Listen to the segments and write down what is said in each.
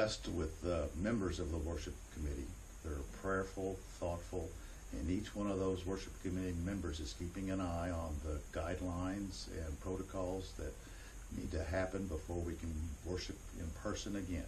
blessed with members of the worship committee. They're prayerful, thoughtful, and each one of those worship committee members is keeping an eye on the guidelines and protocols that need to happen before we can worship in person again.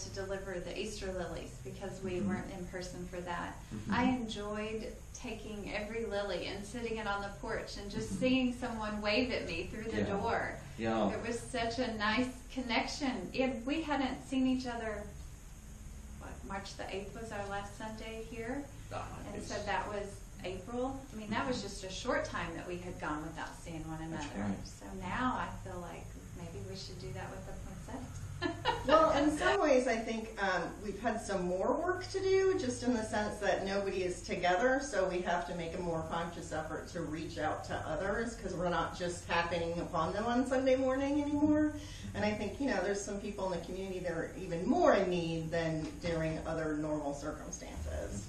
To deliver the Easter lilies because we weren't in person for that. I enjoyed taking every lily and sitting it on the porch and just seeing someone wave at me through the door. Yeah. It was such a nice connection. We hadn't seen each other, March the 8th was our last Sunday here. And so that was April. I mean, that was just a short time that we had gone without seeing one another. Right. So now I feel like maybe we should do that with the poinsettias. Well, in some ways, I think we've had some more work to do, just in the sense that nobody is together, so we have to make a more conscious effort to reach out to others, because we're not just happening upon them on Sunday morning anymore. And I think, there's some people in the community that are even more in need than during other normal circumstances.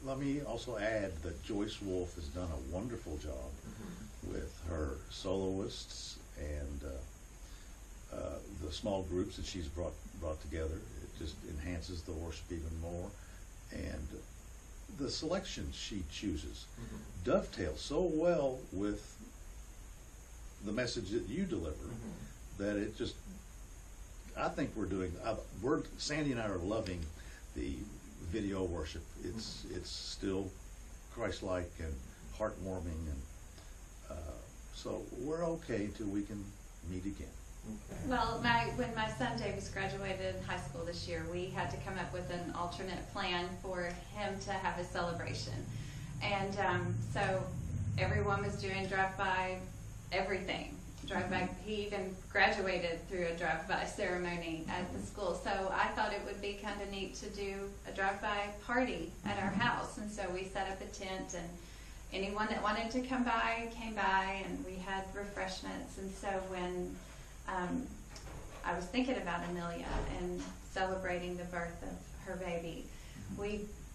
Let me also add that Joyce Wolf has done a wonderful job with her soloists and the small groups that she's brought together. It just enhances the worship even more. And the selections she chooses dovetails so well with the message that you deliver that it just, I think Sandy and I are loving the video worship. It's still Christ-like and heartwarming, and so we're okay till we can meet again. Okay. Well, when my son Davis graduated high school this year, we had to come up with an alternate plan for him to have a celebration, and so everyone was doing drive-by everything. He even graduated through a drive-by ceremony at the school. So I thought it would be kind of neat to do a drive-by party at our house. And so we set up a tent, and anyone that wanted to come by came by, and we had refreshments. And so when I was thinking about Amelia and celebrating the birth of her baby,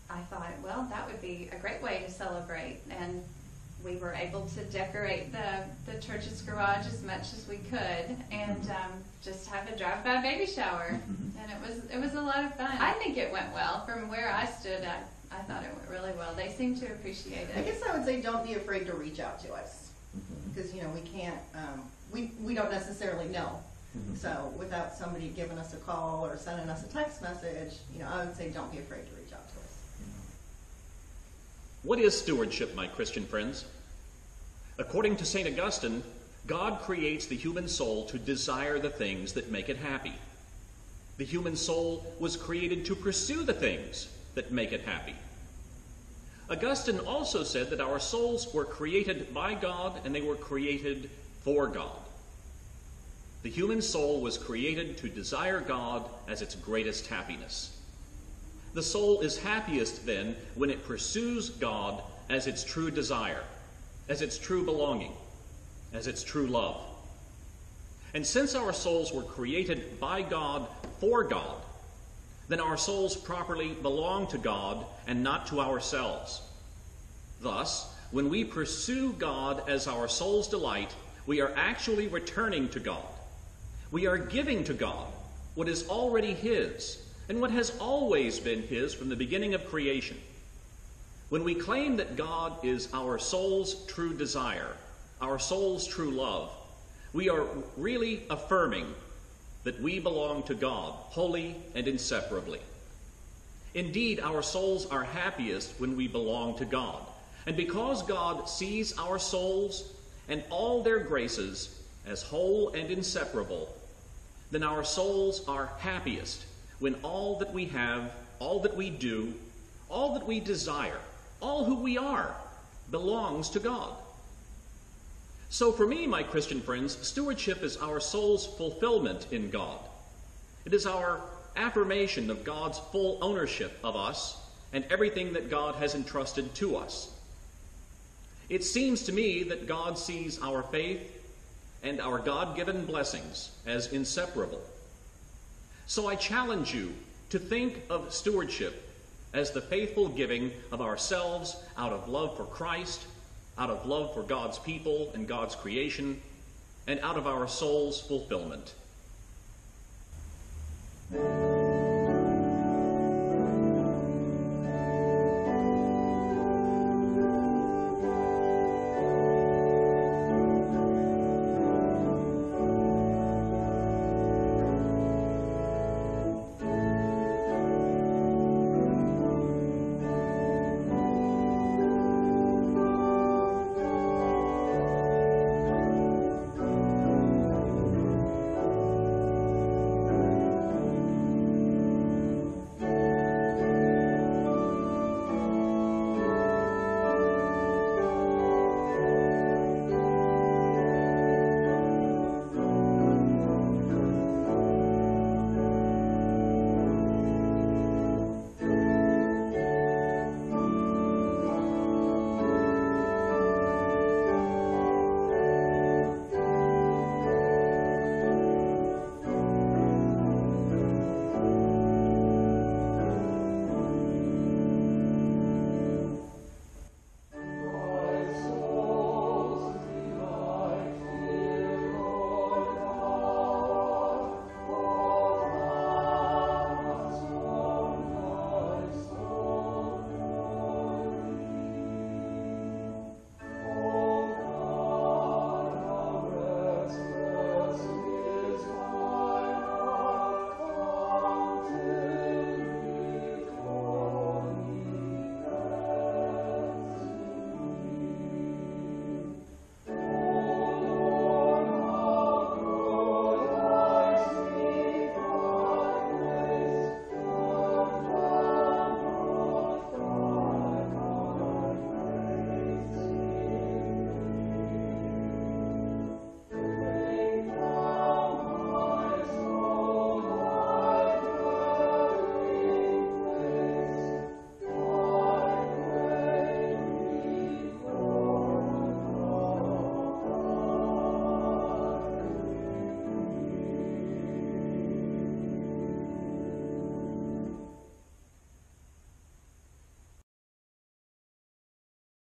I thought, well, that would be a great way to celebrate. And we were able to decorate the church's garage as much as we could, and just have a drive-by baby shower, and it was a lot of fun. I think it went well. From where I stood, I thought it went really well. They seemed to appreciate it. I guess I would say don't be afraid to reach out to us, because we can't, we don't necessarily know. So without somebody giving us a call or sending us a text message, I would say don't be afraid to reach out to us. What is stewardship, my Christian friends? According to St. Augustine, God creates the human soul to desire the things that make it happy. The human soul was created to pursue the things that make it happy. Augustine also said that our souls were created by God and they were created for God. The human soul was created to desire God as its greatest happiness. The soul is happiest then when it pursues God as its true desire, as its true belonging, as its true love. And since our souls were created by God for God, then our souls properly belong to God and not to ourselves. Thus, when we pursue God as our soul's delight, we are actually returning to God. We are giving to God what is already His and what has always been His from the beginning of creation. When we claim that God is our soul's true desire, our soul's true love, we are really affirming that we belong to God wholly and inseparably. Indeed, our souls are happiest when we belong to God. And because God sees our souls and all their graces as whole and inseparable, then our souls are happiest when all that we have, all that we do, all that we desire, all who we are, belongs to God. So for me, my Christian friends, stewardship is our soul's fulfillment in God. It is our affirmation of God's full ownership of us and everything that God has entrusted to us. It seems to me that God sees our faith and our God-given blessings as inseparable. So I challenge you to think of stewardship as the faithful giving of ourselves out of love for Christ, out of love for God's people and God's creation, and out of our soul's fulfillment.